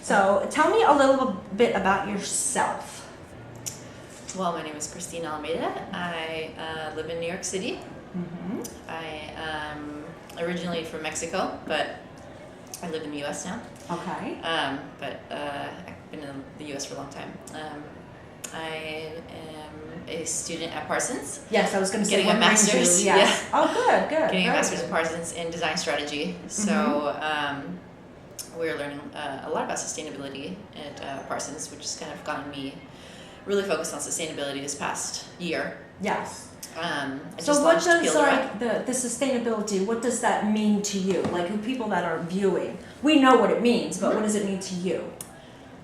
So tell me a little bit about yourself. Well, my name is Christina Almeida. I live in New York City. Mm-hmm. I am originally from Mexico, but I live in the U.S. now. Okay. But I've been in the U.S. for a long time. I am a student at Parsons. Yes, I was going to say getting a master's. Yes. Yeah. Oh, good. Getting a Very master's good. at Parsons in design strategy. So we're learning a lot about sustainability at Parsons, which has kind of gotten me really focused on sustainability this past year. Yes. So what does Pildora. the sustainability, what does that mean to you? Like the people that are viewing, we know what it means, but what does it mean to you?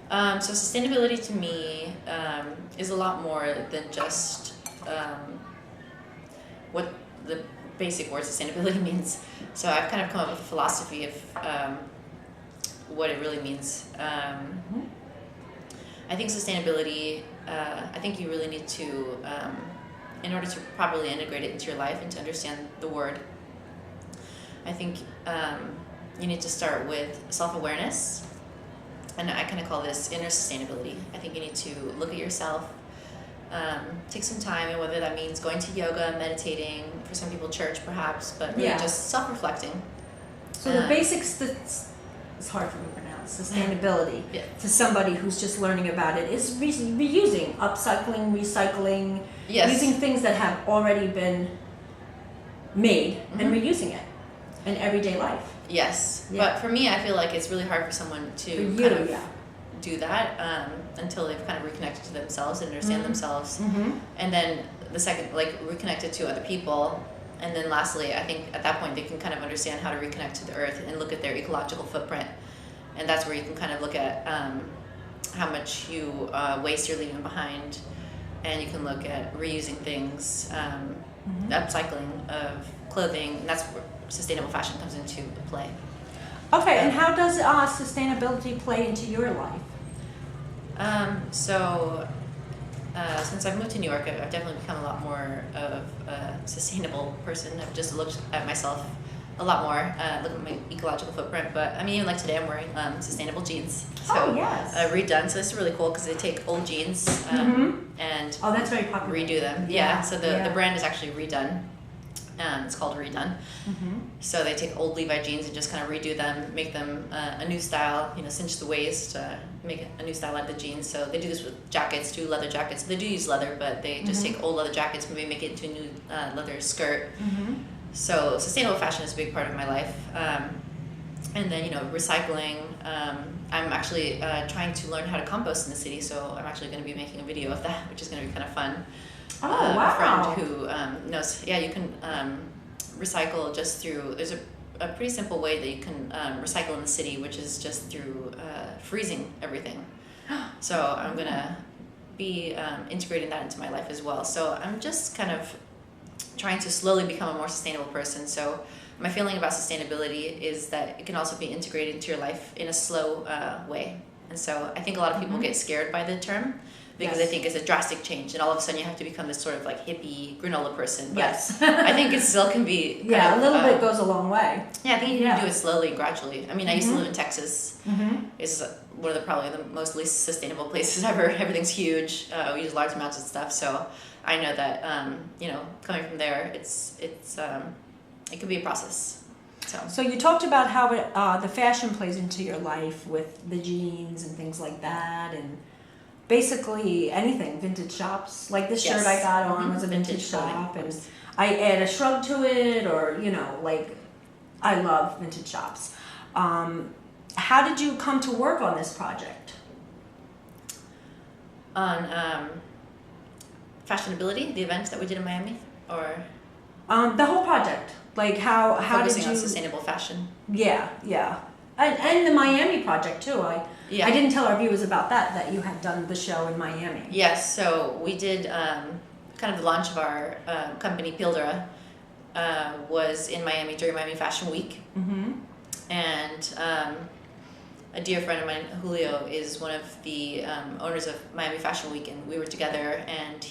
So sustainability to me is a lot more than just what the basic word sustainability means. So I've kind of come up with a philosophy of what it really means. I think sustainability, I think you really need to, in order to properly integrate it into your life and to understand the word, I think you need to start with self-awareness. And I kind of call this inner sustainability. I think you need to look at yourself, take some time, and whether that means going to yoga, meditating, for some people church perhaps, but really just self-reflecting. So the basics, it's hard for me to pronounce, sustainability, to somebody who's just learning about it, is reusing, upcycling, recycling, using things that have already been made and reusing it in everyday life. Yes, but for me, I feel like it's really hard for someone to do that until they've kind of reconnected to themselves and understand themselves. And then the second, like reconnected to other people. And then lastly, I think at that point they can kind of understand how to reconnect to the earth and look at their ecological footprint. And that's where you can kind of look at how much you waste you're leaving behind. And you can look at reusing things, the upcycling of clothing, and that's where sustainable fashion comes into play. Okay, and how does sustainability play into your life? Since I've moved to New York, I've definitely become a lot more of a sustainable person. I've just looked at myself a lot more, look at my ecological footprint. But I mean, even like today, I'm wearing sustainable jeans. So, redone. So this is really cool because they take old jeans and that's very popular. Redo them. Yeah. So the brand is actually Redone. It's called Redone. So they take old Levi jeans and just kind of redo them, make them a new style, cinch the waist, make a new style out of the jeans. So they do this with jackets too, leather jackets. They do use leather, but they just take old leather jackets, maybe make it into a new leather skirt. So sustainable fashion is a big part of my life. And then, recycling. I'm actually trying to learn how to compost in the city, so I'm actually going to be making a video of that, which is going to be kind of fun. Oh, wow. A friend who knows, you can recycle just through, there's a pretty simple way that you can recycle in the city, which is just through freezing everything. So I'm going to be integrating that into my life as well. So I'm just kind of trying to slowly become a more sustainable person. So my feeling about sustainability is that it can also be integrated into your life in a slow way. And so I think a lot of people get scared by the term, because they think it's a drastic change, and all of a sudden you have to become this sort of like hippie granola person. But I think it still can be a little bit goes a long way. Yeah, I think you need to do it slowly and gradually. I mean, I used to live in Texas. It's one of probably the most least sustainable places ever. Everything's huge. We use large amounts of stuff, so I know that coming from there, it can be a process. So you talked about how the fashion plays into your life with the jeans and things like that, and basically anything, vintage shops. Like this shirt I got on was a vintage shop, and I add a shrug to it, or I love vintage shops. How did you come to work on this project? On fashionability, the event that we did in Miami, or the whole project. Like how focusing did you on sustainable fashion? Yeah, and the Miami project too. I didn't tell our viewers about that you had done the show in Miami. Yes, so we did kind of the launch of our company Pildora was in Miami during Miami Fashion Week. And a dear friend of mine, Julio, is one of the owners of Miami Fashion Week, and we were together, and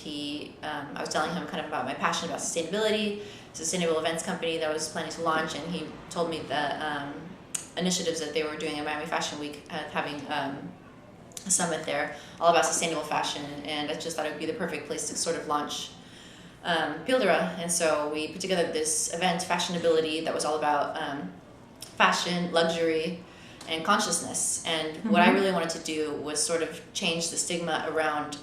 I was telling him kind of about my passion about sustainability, sustainable events company that I was planning to launch, and he told me that initiatives that they were doing at Miami Fashion Week, having a summit there all about sustainable fashion, and I just thought it would be the perfect place to sort of launch Pildora. And so we put together this event, Fashionability, that was all about fashion, luxury, and consciousness. And what I really wanted to do was sort of change the stigma around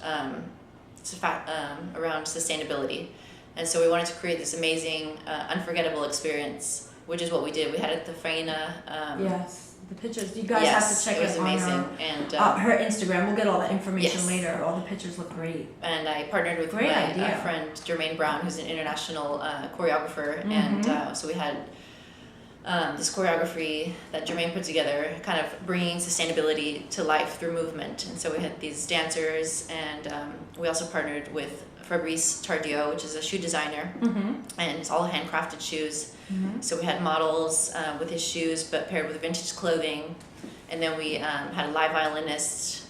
around sustainability. And so we wanted to create this amazing, unforgettable experience, which is what we did. We had it at the Faina. Yes, the pictures. You guys have to check it was amazing. On And her Instagram. We'll get all that information yes. later. All the pictures look great. And I partnered with my friend Jermaine Brown, who's an international choreographer. And so we had this choreography that Jermaine put together, kind of bringing sustainability to life through movement. And so we had these dancers, and we also partnered with Fabrice Tardieu, which is a shoe designer, and it's all handcrafted shoes. So we had models with his shoes, but paired with vintage clothing. And then we had a live violinist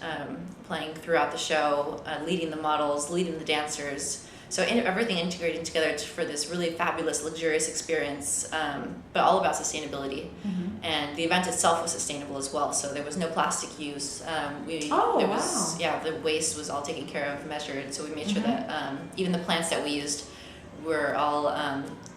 playing throughout the show, leading the models, leading the dancers. So everything integrated together for this really fabulous, luxurious experience, but all about sustainability. And the event itself was sustainable as well. So there was no plastic use. The waste was all taken care of, measured. So we made sure that even the plants that we used were all.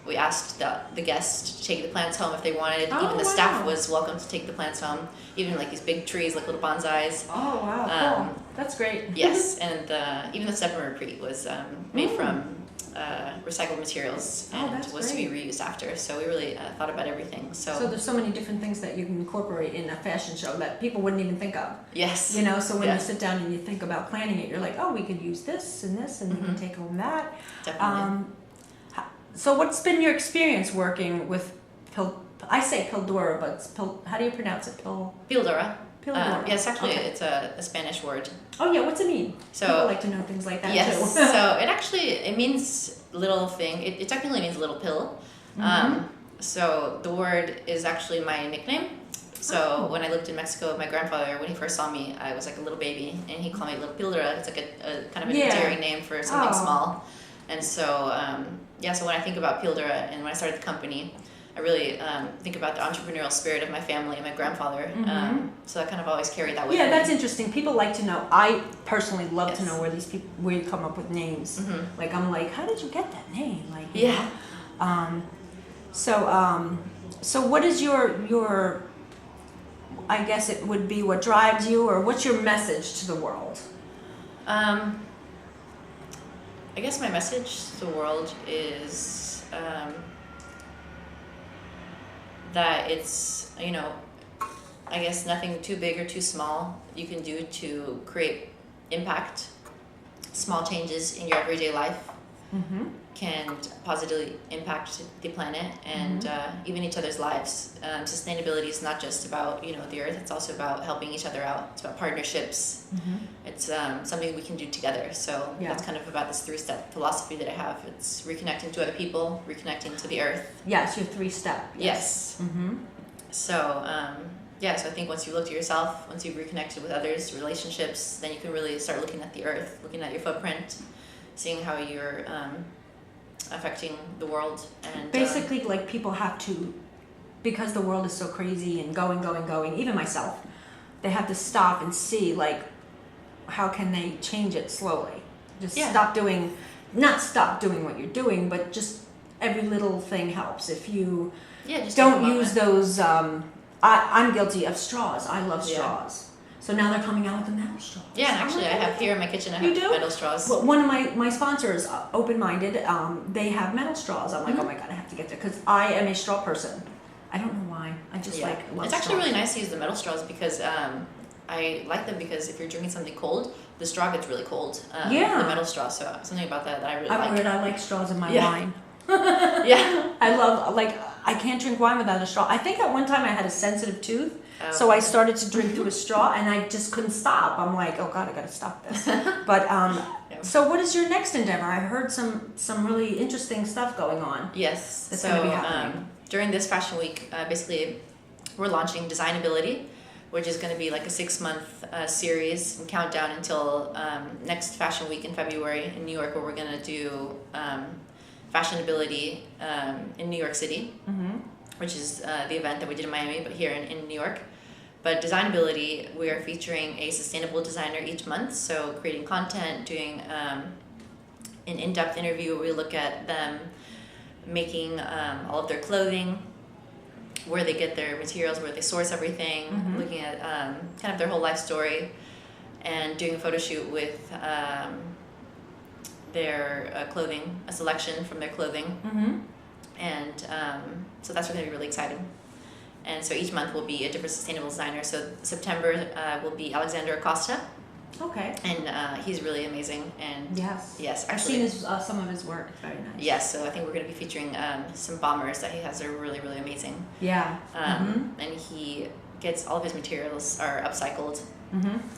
We asked the guests to take the plants home if they wanted. Even the staff was welcome to take the plants home. Even like these big trees, like little bonsais. Oh wow, cool. That's great. Yes, and even the step and repeat was made from recycled materials and was to be reused after. So we really thought about everything. So there's so many different things that you can incorporate in a fashion show that people wouldn't even think of. Yes. You know, so when you sit down and you think about planning it, you're like, oh, we could use this and this, and you can take home that. Definitely. So what's been your experience working with I say Pildora, but it's how do you pronounce it? Pildora. Pildora. Yes, actually, it's a Spanish word. Oh yeah, what's it mean? So people like to know things like that too. Yes. So it means little thing. It technically means little pill. So the word is actually my nickname. So when I lived in Mexico, my grandfather, when he first saw me, I was like a little baby, and he called me Little Pildora. It's like a kind of an endearing name for something small. And so, so when I think about Pildora and when I started the company, I really think about the entrepreneurial spirit of my family and my grandfather. So that kind of always carried that with me. Yeah, that's interesting. People like to know. I personally love to know where you come up with names. Like, I'm like, how did you get that name? Like, you know? So what is your, I guess it would be what drives you, or what's your message to the world? I guess my message to the world is that it's, I guess nothing too big or too small you can do to create impact. Small changes in your everyday life can positively impact the planet and even each other's lives. Sustainability is not just about the earth; it's also about helping each other out. It's about partnerships. It's something we can do together. So that's kind of about this 3-step philosophy that I have. It's reconnecting to other people, reconnecting to the earth. Yes, your 3-step. Yes. So so I think once you look to yourself, once you've reconnected with others, relationships, then you can really start looking at the earth, looking at your footprint, seeing how you're affecting the world. And basically, like, people have to, because the world is so crazy and going, even myself, they have to stop and see, like, how can they change it slowly? Just not stop doing what you're doing, but just every little thing helps. If you just don't use those, I'm guilty of straws. I love straws. So now they're coming out with the metal straws. Yeah, and actually I have here in my kitchen, I have metal straws. Well, one of my sponsors, Open-Minded, they have metal straws. I'm like, oh my God, I have to get there, because I am a straw person. I don't know why. I just love It's actually really nice to use the metal straws because I like them, because if you're drinking something cold, the straw gets really cold. The metal straw. So something about that I really like. Weird. I like straws in my wine. I love, I can't drink wine without a straw. I think at one time I had a sensitive tooth. So I started to drink through a straw, and I just couldn't stop. I'm like, oh God, I gotta stop this. But so what is your next endeavor? I've heard some really interesting stuff going on. Yes. That's gonna be happening. During this fashion week, basically, we're launching Designability, which is going to be like a 6-month series and countdown until next fashion week in February in New York, where we're going to do Fashionability in New York City. which is the event that we did in Miami, but here in New York. But Designability, we are featuring a sustainable designer each month. So creating content, doing an in-depth interview where we look at them making all of their clothing, where they get their materials, where they source everything, looking at kind of their whole life story, and doing a photo shoot with their clothing, a selection from their clothing. And so that's going to be really exciting. And so each month will be a different sustainable designer. So September will be Alexander Acosta. Okay. And he's really amazing. And yes, actually, I've seen some of his work. It's very nice. Yes, so I think we're going to be featuring some bombers that he has. They're really, really amazing. Yeah. And he gets all of his materials are upcycled.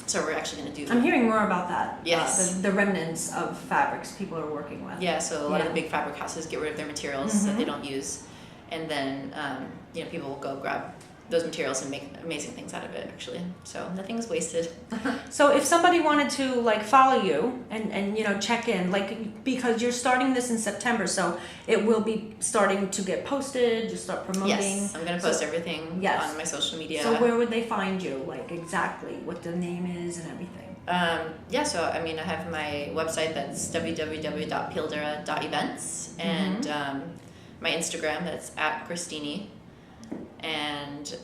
So we're actually going to do. I'm hearing more about that. Yes. The remnants of fabrics people are working with. Yeah. So a lot of the big fabric houses get rid of their materials that they don't use, and then people will go grab those materials and make amazing things out of it, actually. So nothing's wasted. So if somebody wanted to follow you and check in, because you're starting this in September, so it will be starting to get posted, just start promoting. Yes, I'm going to post everything on my social media. So where would they find you? Exactly what the name is and everything. So I have my website that's www.pildora.events and my Instagram that's @Christina. And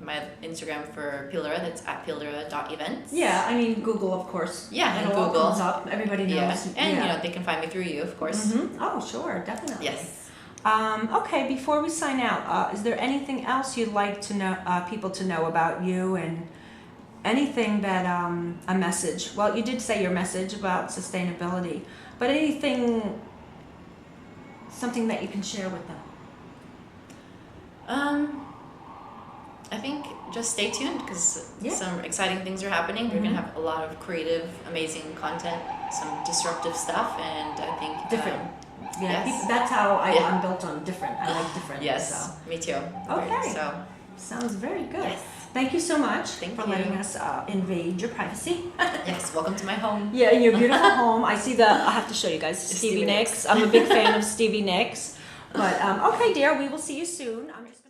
my Instagram for Pildora, that's @pildora.events. Yeah, Google, of course. Yeah, and Google. Google. Comes up. Everybody knows. Yeah, and they can find me through you, of course. Oh, sure, definitely. Yes. Okay, before we sign out, is there anything else you'd like to know, people to know about you, and anything that a message? Well, you did say your message about sustainability, but something that you can share with them. I think just stay tuned because some exciting things are happening. We're going to have a lot of creative, amazing content, some disruptive stuff, and I think different. Yes. That's how I'm built on different. I like different. Yes, so. Me too. Okay. So sounds very good. Yes. Thank you so much for you. letting us invade your privacy. Yes, welcome to my home. Yeah, in your beautiful home. I see I have to show you guys Stevie Nicks. I'm a big fan of Stevie Nicks. But okay, dear, we will see you soon. I'm just